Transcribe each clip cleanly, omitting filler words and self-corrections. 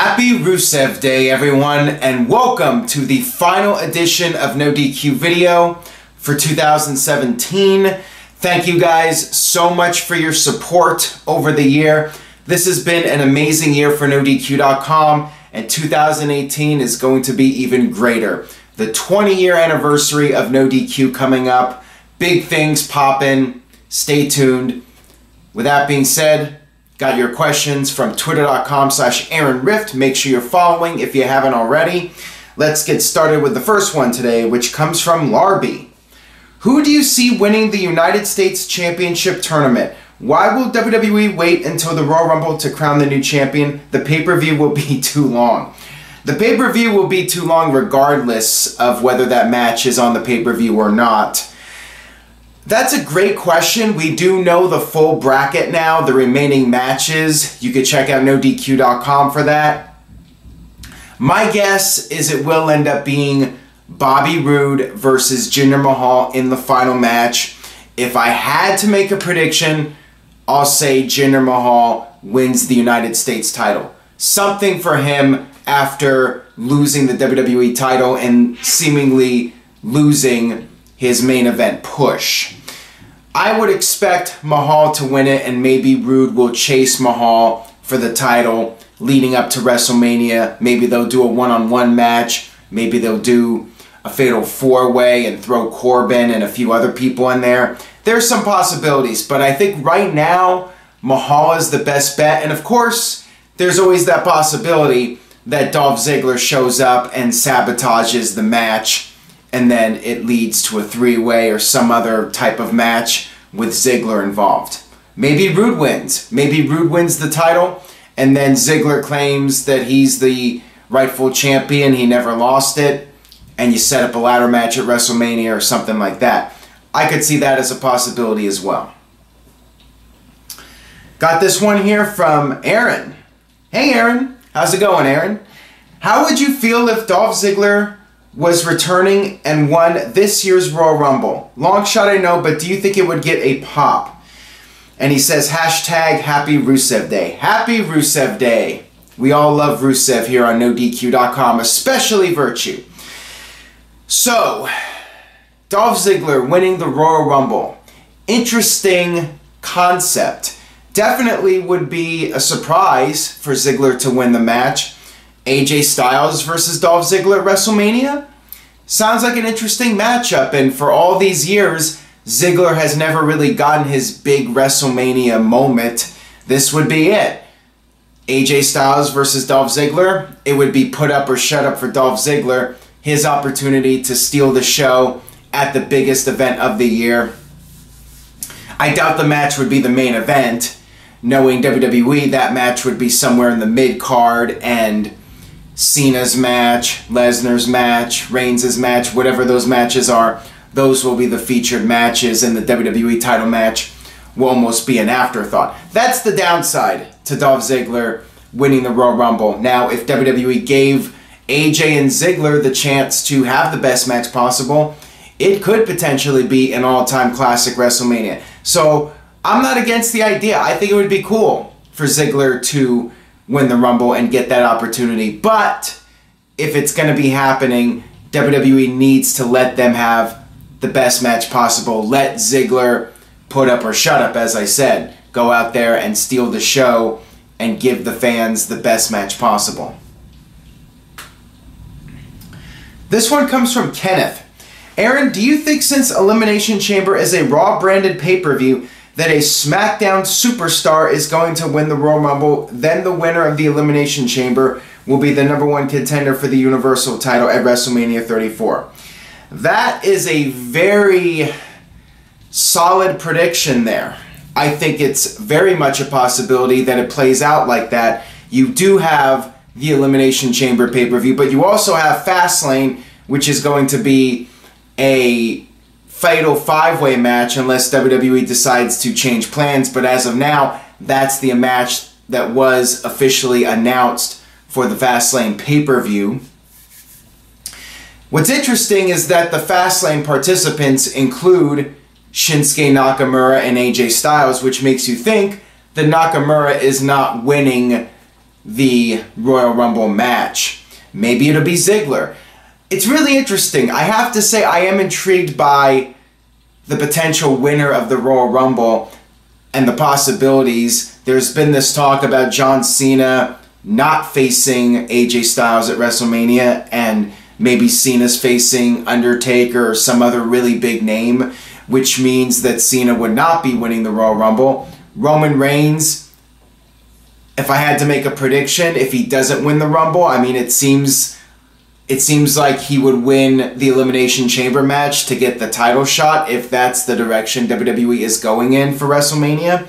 Happy Rusev Day, everyone, and welcome to the final edition of NoDQ video for 2017. Thank you guys so much for your support over the year. This has been an amazing year for NoDQ.com, and 2018 is going to be even greater. The 20-year anniversary of NoDQ coming up. Big things poppin'. Stay tuned. With that being said, got your questions from twitter.com/AaronRift. Make sure you're following if you haven't already. Let's get started with the first one today, which comes from Larby. Who do you see winning the United States Championship Tournament? Why will WWE wait until the Royal Rumble to crown the new champion? The pay-per-view will be too long. The pay-per-view will be too long regardless of whether that match is on the pay-per-view or not. That's a great question. We do know the full bracket now, the remaining matches. You can check out NoDQ.com for that. My guess is it will end up being Bobby Roode versus Jinder Mahal in the final match. If I had to make a prediction, I'll say Jinder Mahal wins the United States title. Something for him after losing the WWE title and seemingly losing his main event push. I would expect Mahal to win it, and maybe Roode will chase Mahal for the title leading up to WrestleMania. Maybe they'll do a one-on-one match. Maybe they'll do a fatal four-way and throw Corbin and a few other people in there. There's some possibilities, but I think right now Mahal is the best bet. And of course, there's always that possibility that Dolph Ziggler shows up and sabotages the match, and then it leads to a three-way or some other type of match with Ziggler involved. Maybe Roode wins. Maybe Roode wins the title, and then Ziggler claims that he's the rightful champion, he never lost it, and you set up a ladder match at WrestleMania or something like that. I could see that as a possibility as well. Got this one here from Aaron. Hey Aaron, how's it going, Aaron? How would you feel if Dolph Ziggler was returning and won this year's Royal Rumble? Long shot, I know, but do you think it would get a pop? And he says, hashtag Happy Rusev Day. Happy Rusev Day. We all love Rusev here on NoDQ.com, especially Virtue. So, Dolph Ziggler winning the Royal Rumble. Interesting concept. Definitely would be a surprise for Ziggler to win the match. AJ Styles versus Dolph Ziggler at WrestleMania? Sounds like an interesting matchup, and for all these years, Ziggler has never really gotten his big WrestleMania moment. This would be it. AJ Styles versus Dolph Ziggler. It would be put up or shut up for Dolph Ziggler. His opportunity to steal the show at the biggest event of the year. I doubt the match would be the main event. Knowing WWE, that match would be somewhere in the mid-card, and Cena's match, Lesnar's match, Reigns' match, whatever those matches are, those will be the featured matches, and the WWE title match will almost be an afterthought. That's the downside to Dolph Ziggler winning the Royal Rumble. Now, if WWE gave AJ and Ziggler the chance to have the best match possible, it could potentially be an all-time classic WrestleMania. So, I'm not against the idea. I think it would be cool for Ziggler to win the Rumble and get that opportunity. But if it's going to be happening, WWE needs to let them have the best match possible. Let Ziggler put up or shut up, as I said. Go out there and steal the show and give the fans the best match possible. This one comes from Kenneth. Aaron, do you think since Elimination Chamber is a Raw branded pay-per-view that a Smackdown superstar is going to win the Royal Rumble, then the winner of the Elimination Chamber will be the #1 contender for the Universal title at WrestleMania 34? That is a very solid prediction there. I think it's very much a possibility that it plays out like that. You do have the Elimination Chamber pay-per-view, but you also have Fastlane, which is going to be a fatal five-way match unless WWE decides to change plans. But as of now, that's the match that was officially announced for the Fastlane pay-per-view. What's interesting is that the Fastlane participants include Shinsuke Nakamura and AJ Styles, which makes you think that Nakamura is not winning the Royal Rumble match. Maybe it'll be Ziggler. It's really interesting. I have to say I am intrigued by the potential winner of the Royal Rumble and the possibilities. There's been this talk about John Cena not facing AJ Styles at WrestleMania, and maybe Cena's facing Undertaker or some other really big name, which means that Cena would not be winning the Royal Rumble. Roman Reigns, if I had to make a prediction, if he doesn't win the Rumble, I mean, it seems like he would win the Elimination Chamber match to get the title shot, if that's the direction WWE is going in for WrestleMania.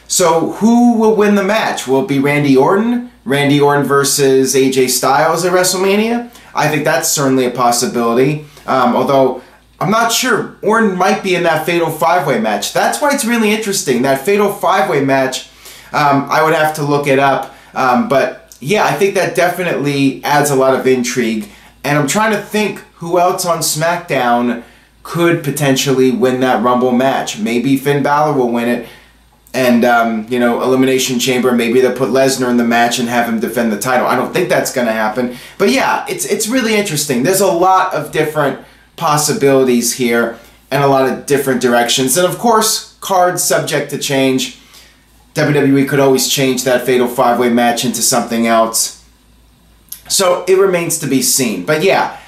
So who will win the match? Will it be Randy Orton? Randy Orton versus AJ Styles at WrestleMania? I think that's certainly a possibility. Although, I'm not sure. Orton might be in that Fatal 5-Way match. That's why it's really interesting. That Fatal 5-Way match, I would have to look it up. But yeah, I think that definitely adds a lot of intrigue. And I'm trying to think who else on SmackDown could potentially win that Rumble match. Maybe Finn Balor will win it. And, you know, Elimination Chamber, maybe they'll put Lesnar in the match and have him defend the title. I don't think that's going to happen. But yeah, it's really interesting. There's a lot of different possibilities here and a lot of different directions. And of course, cards subject to change. WWE could always change that Fatal 5-Way match into something else. So it remains to be seen. But yeah,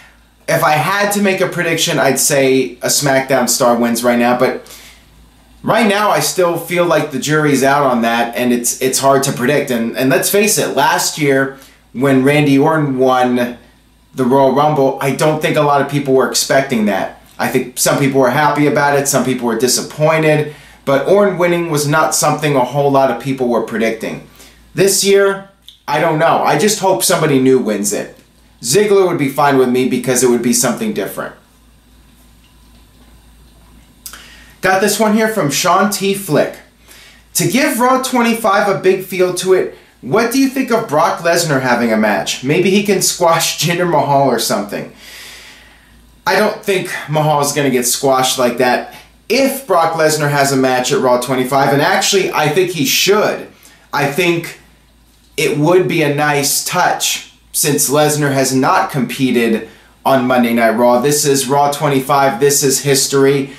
if I had to make a prediction, I'd say a SmackDown star wins right now. But right now, I still feel like the jury's out on that, and it's hard to predict. And let's face it, last year, when Randy Orton won the Royal Rumble, I don't think a lot of people were expecting that. I think some people were happy about it, some people were disappointed, but Orton winning was not something a whole lot of people were predicting. This year, I don't know. I just hope somebody new wins it. Ziggler would be fine with me because it would be something different. Got this one here from Sean T. Flick. To give Raw 25 a big feel to it, what do you think of Brock Lesnar having a match? Maybe he can squash Jinder Mahal or something. I don't think Mahal's going to get squashed like that. If Brock Lesnar has a match at Raw 25, and actually I think he should, I think it would be a nice touch since Lesnar has not competed on Monday Night Raw. This is Raw 25, this is history.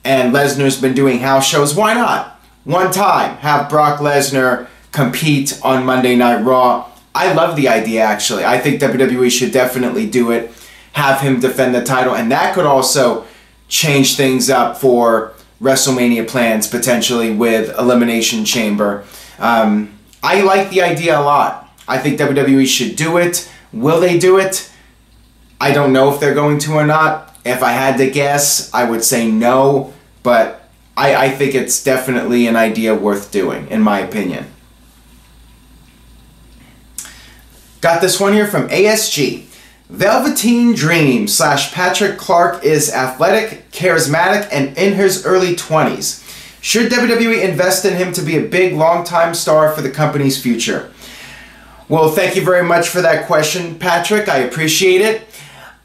And Lesnar's been doing house shows. Why not? One time, have Brock Lesnar compete on Monday Night Raw. I love the idea, actually. I think WWE should definitely do it. Have him defend the title. And that could also change things up for WrestleMania plans, potentially, with Elimination Chamber. I like the idea a lot. I think WWE should do it. Will they do it? I don't know if they're going to or not. If I had to guess, I would say no, but I think it's definitely an idea worth doing, in my opinion. Got this one here from ASG. Velveteen Dream / Patrick Clark is athletic, charismatic, and in his early 20s. Should WWE invest in him to be a big, long-time star for the company's future? Well, thank you very much for that question, Patrick. I appreciate it.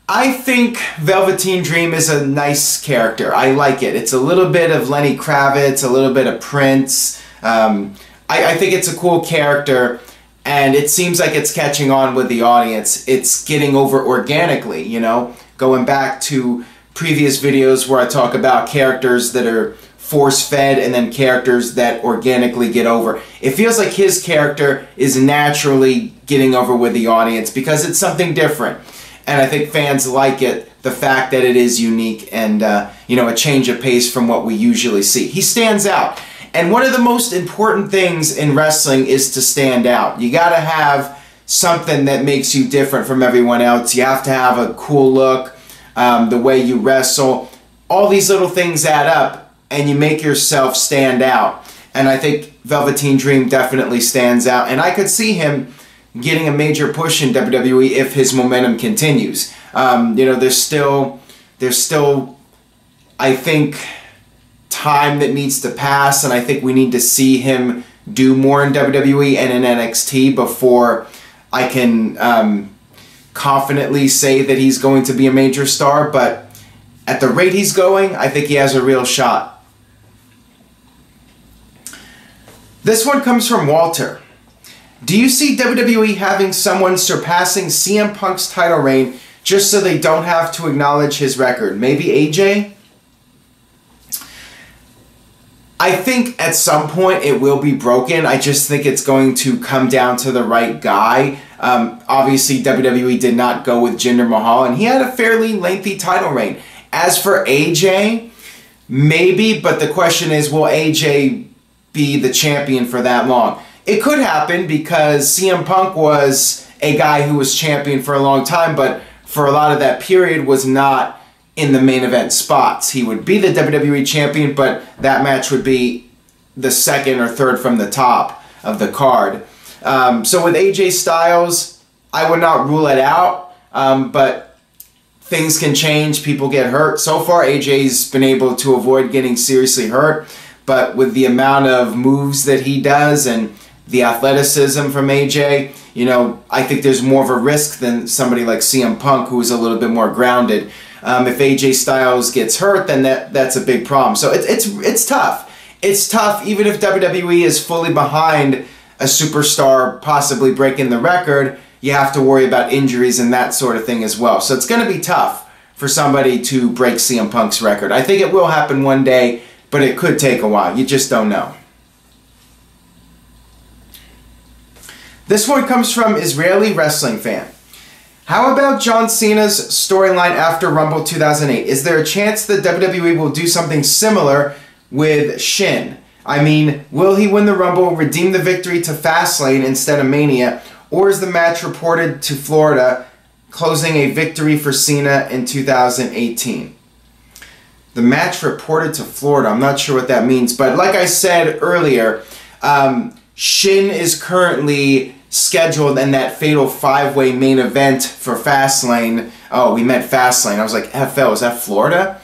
I think Velveteen Dream is a nice character. I like it. It's a little bit of Lenny Kravitz, a little bit of Prince. I think it's a cool character, and it seems like it's catching on with the audience. It's getting over organically, you know? Going back to previous videos where I talk about characters that are force-fed and then characters that organically get over. It feels like his character is naturally getting over with the audience because it's something different. And I think fans like it, the fact that it is unique and, you know, a change of pace from what we usually see. He stands out. And one of the most important things in wrestling is to stand out. You got to have something that makes you different from everyone else. You have to have a cool look, the way you wrestle. All these little things add up, and you make yourself stand out. And I think Velveteen Dream definitely stands out. And I could see him getting a major push in WWE if his momentum continues. You know, there's still, I think, time that needs to pass, and I think we need to see him do more in WWE and in NXT before I can confidently say that he's going to be a major star, but at the rate he's going, I think he has a real shot. This one comes from Walter. Do you see WWE having someone surpassing CM Punk's title reign just so they don't have to acknowledge his record? Maybe AJ? I think at some point it will be broken. I just think it's going to come down to the right guy. Obviously, WWE did not go with Jinder Mahal, and he had a fairly lengthy title reign. As for AJ, maybe, but the question is, will AJ be the champion for that long? It could happen because CM Punk was a guy who was champion for a long time, but for a lot of that period was not in the main event spots. He would be the WWE champion, but that match would be the second or third from the top of the card. So with AJ Styles, I would not rule it out, but things can change. People get hurt. So far, AJ's been able to avoid getting seriously hurt, but with the amount of moves that he does and the athleticism from AJ, you know, I think there's more of a risk than somebody like CM Punk, who's a little bit more grounded. If AJ Styles gets hurt, then that's a big problem. So it's tough. It's tough even if WWE is fully behind a superstar possibly breaking the record. You have to worry about injuries and that sort of thing as well. So it's going to be tough for somebody to break CM Punk's record. I think it will happen one day, but it could take a while. You just don't know. This one comes from Israeli wrestling fan. How about John Cena's storyline after Rumble 2008? Is there a chance that WWE will do something similar with Shin? I mean, will he win the Rumble, redeem the victory to Fastlane instead of Mania, or is the match reported to Florida, closing a victory for Cena in 2018? The match reported to Florida, I'm not sure what that means, but like I said earlier, Shin is currently scheduled in that fatal 5-way main event for Fastlane. Oh, we meant Fastlane. I was like, FL, is that Florida?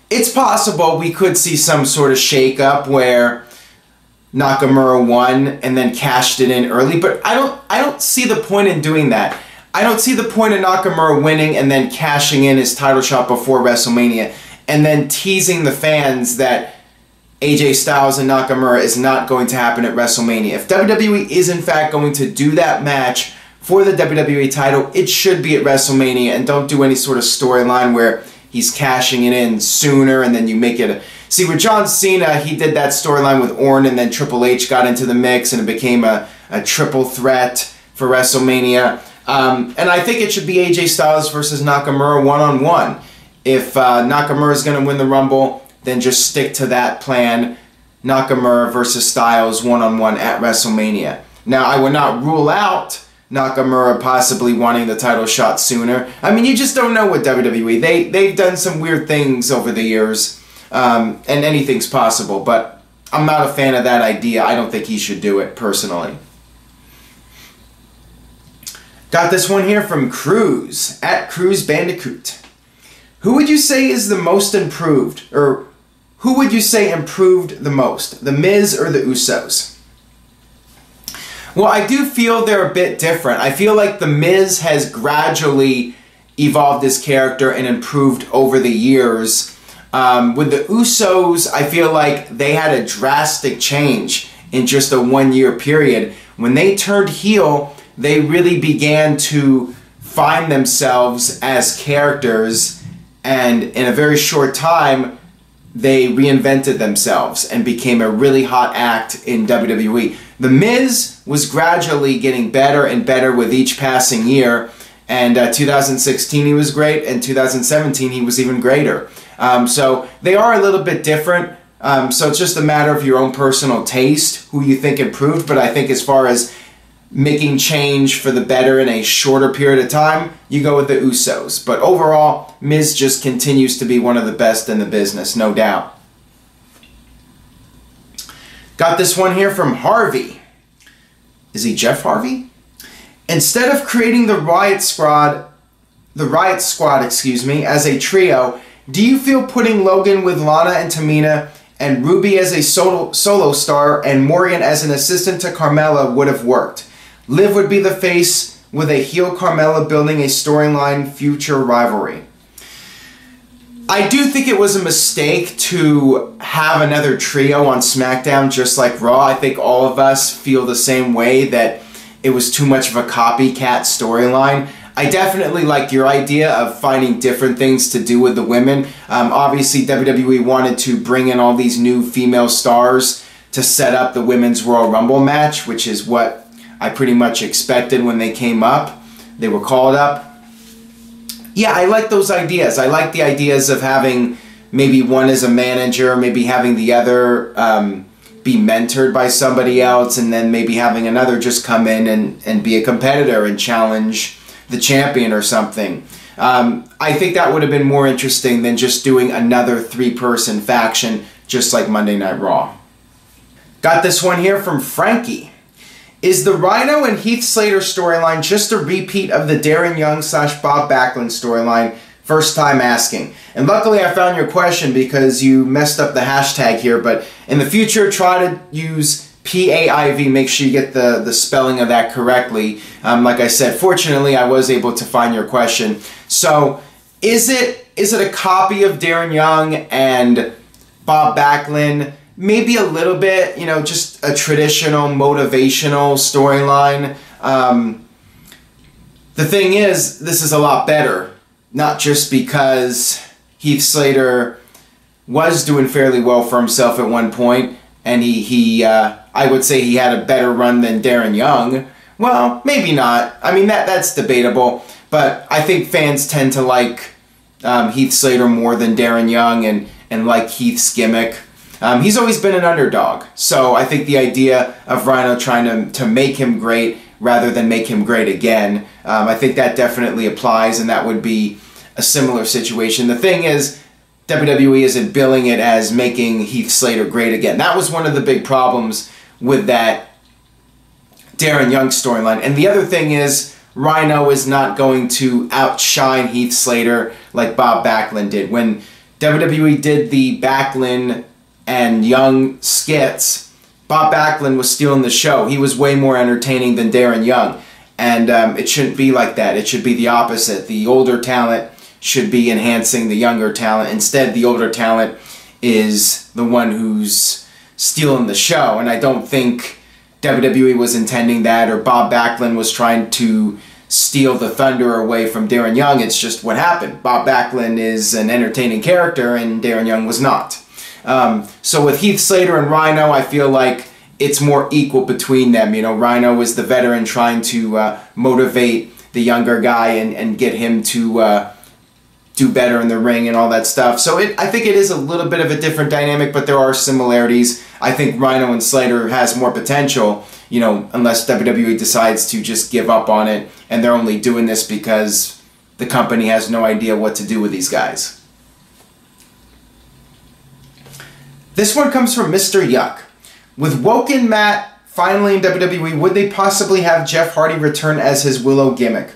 It's possible we could see some sort of shake-up where Nakamura won and then cashed it in early, but I don't see the point in doing that. I don't see the point in Nakamura winning and then cashing in his title shot before WrestleMania and then teasing the fans that AJ Styles and Nakamura is not going to happen at WrestleMania. If WWE is in fact going to do that match for the WWE title, it should be at WrestleMania, and don't do any sort of storyline where he's cashing it in sooner and then you make it a... See, with John Cena, he did that storyline with Orton and then Triple H got into the mix and it became a triple threat for WrestleMania. And I think it should be AJ Styles versus Nakamura one-on-one. If Nakamura is going to win the Rumble, then just stick to that plan. Nakamura versus Styles one-on-one at WrestleMania. Now, I would not rule out Nakamura possibly wanting the title shot sooner. I mean, you just don't know with WWE. They've done some weird things over the years, and anything's possible, but I'm not a fan of that idea. I don't think he should do it, personally. Got this one here from Cruz, at Cruz Bandicoot. Who would you say is the most improved, or who would you say improved the most, The Miz or the Usos? Well, I do feel they're a bit different. I feel like The Miz has gradually evolved his character and improved over the years. With the Usos, I feel like they had a drastic change in just a one-year period. When they turned heel, they really began to find themselves as characters, and in a very short time, they reinvented themselves and became a really hot act in WWE. The Miz was gradually getting better and better with each passing year, and 2016 he was great, and 2017 he was even greater. So they are a little bit different, so it's just a matter of your own personal taste, who you think improved, but I think as far as making change for the better in a shorter period of time, you go with the Usos. But overall, Miz just continues to be one of the best in the business, no doubt. Got this one here from Harvey. Is he Jeff Harvey? Instead of creating the Riott Squad, as a trio, do you feel putting Logan with Lana and Tamina and Ruby as a solo star and Morgan as an assistant to Carmella would have worked? Liv would be the face with a heel Carmella building a storyline future rivalry. I do think it was a mistake to have another trio on SmackDown just like Raw. I think all of us feel the same way, that it was too much of a copycat storyline. I definitely liked your idea of finding different things to do with the women. Obviously, WWE wanted to bring in all these new female stars to set up the Women's Royal Rumble match, which is what I pretty much expected when they came up. They were called up. Yeah, I like those ideas. I like the ideas of having maybe one as a manager, maybe having the other be mentored by somebody else, and then maybe having another just come in and be a competitor and challenge the champion or something. I think that would have been more interesting than just doing another three-person faction just like Monday Night Raw. Got this one here from Frankie. Is the Rhino and Heath Slater storyline just a repeat of the Darren Young / Bob Backlund storyline? First time asking. And luckily I found your question because you messed up the hashtag here, but in the future try to use PAIV. Make sure you get the spelling of that correctly. Like I said, fortunately I was able to find your question. So is it a copy of Darren Young and Bob Backlund? Maybe a little bit, you know, just a traditional motivational storyline. The thing is, this is a lot better. Not just because Heath Slater was doing fairly well for himself at one point, and I would say he had a better run than Darren Young. Well, maybe not. I mean, that's debatable. But I think fans tend to like Heath Slater more than Darren Young and like Heath's gimmick. He's always been an underdog, so I think the idea of Rhino trying to make him great rather than make him great again, I think that definitely applies, and that would be a similar situation. The thing is, WWE isn't billing it as making Heath Slater great again. That was one of the big problems with that Darren Young storyline. And the other thing is, Rhino is not going to outshine Heath Slater like Bob Backlund did. When WWE did the Backlund and Young skits, Bob Backlund was stealing the show. He was way more entertaining than Darren Young. And it shouldn't be like that. It should be the opposite. The older talent should be enhancing the younger talent. Instead, the older talent is the one who's stealing the show. And I don't think WWE was intending that, or Bob Backlund was trying to steal the thunder away from Darren Young. It's just what happened. Bob Backlund is an entertaining character, and Darren Young was not. So with Heath Slater and Rhino, I feel like it's more equal between them. You know, Rhino is the veteran trying to motivate the younger guy and get him to do better in the ring and all that stuff. So I think it is a little bit of a different dynamic, but there are similarities. I think Rhino and Slater has more potential, you know, unless WWE decides to just give up on it and they're only doing this because the company has no idea what to do with these guys. This one comes from Mr. Yuck. With Woken Matt finally in WWE, would they possibly have Jeff Hardy return as his Willow gimmick?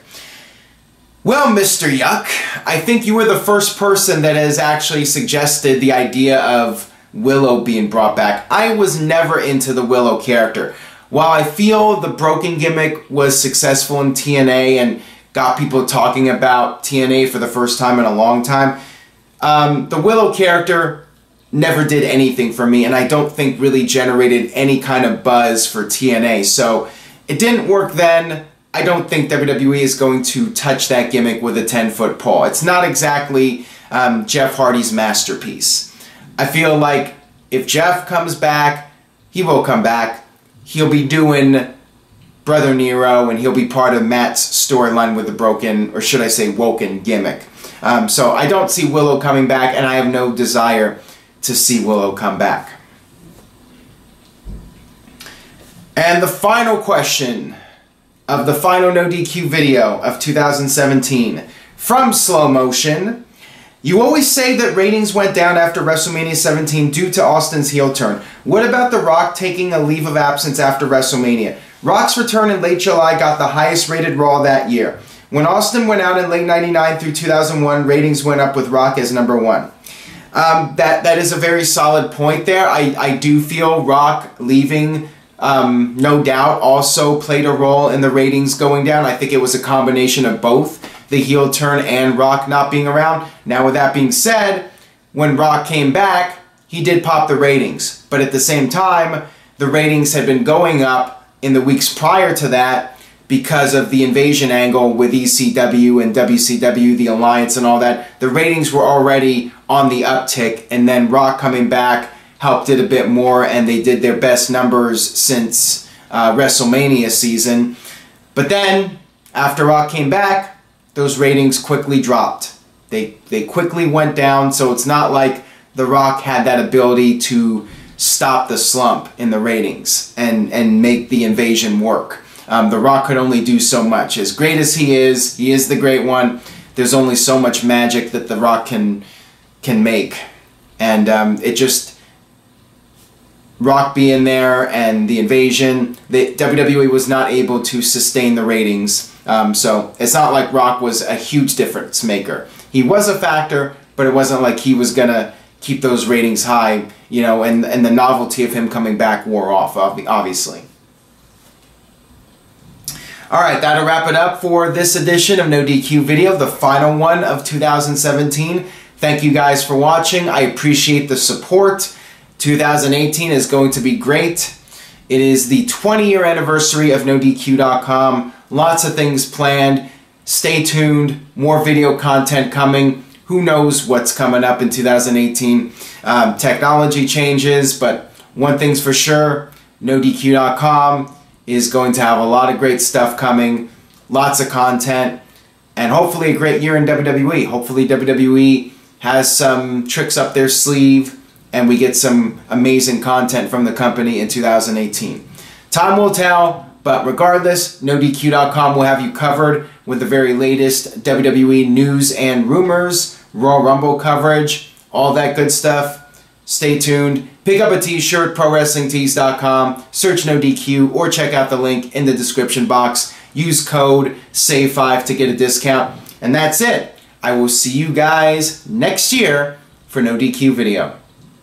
Well, Mr. Yuck, I think you were the first person that has actually suggested the idea of Willow being brought back. I was never into the Willow character. While I feel the broken gimmick was successful in TNA and got people talking about TNA for the first time in a long time, the Willow character never did anything for me, and I don't think really generated any kind of buzz for TNA. So it didn't work then. I don't think WWE is going to touch that gimmick with a 10-foot pole. It's not exactly Jeff Hardy's masterpiece. I feel like if Jeff comes back, he will come back. He'll be doing Brother Nero, and he'll be part of Matt's storyline with the broken, or should I say woken gimmick. So I don't see Willow coming back, and I have no desire to see Willow come back. And the final question of the final NoDQ video of 2017 from Slow Motion. You always say that ratings went down after WrestleMania 17 due to Austin's heel turn. What about The Rock taking a leave of absence after WrestleMania? Rock's return in late July got the highest rated Raw that year. When Austin went out in late 99 through 2001, ratings went up with Rock as #1. That is a very solid point there. I do feel Rock leaving, no doubt, also played a role in the ratings going down. I think it was a combination of both. the heel turn and Rock not being around. Now with that being said, when Rock came back, he did pop the ratings. But at the same time, the ratings had been going up in the weeks prior to that because of the invasion angle with ECW and WCW, the Alliance and all that. The ratings were already on the uptick, and then Rock coming back helped it a bit more, and they did their best numbers since WrestleMania season. But then, after Rock came back, those ratings quickly dropped. They quickly went down, so it's not like The Rock had that ability to stop the slump in the ratings and make the invasion work. The Rock could only do so much. As great as he is the great one. There's only so much magic that The Rock can make. And it just, Rock being there and the invasion, the WWE was not able to sustain the ratings. So it's not like Rock was a huge difference maker. He was a factor, but it wasn't like he was gonna keep those ratings high, you know, and the novelty of him coming back wore off, obviously. Alright, that'll wrap it up for this edition of NoDQ Video, the final one of 2017. Thank you guys for watching. I appreciate the support. 2018 is going to be great. It is the 20-year anniversary of NoDQ.com. Lots of things planned. Stay tuned. More video content coming. Who knows what's coming up in 2018. Technology changes, but one thing's for sure, NoDQ.com is going to have a lot of great stuff coming, lots of content, and hopefully a great year in WWE. Hopefully WWE has some tricks up their sleeve and we get some amazing content from the company in 2018. Time will tell, but regardless, NoDQ.com will have you covered with the very latest WWE news and rumors, Royal Rumble coverage, all that good stuff. Stay tuned. Pick up a t-shirt, ProWrestlingTees.com, search NoDQ, or check out the link in the description box. Use code SAVE5 to get a discount. And that's it. I will see you guys next year for NoDQ Video.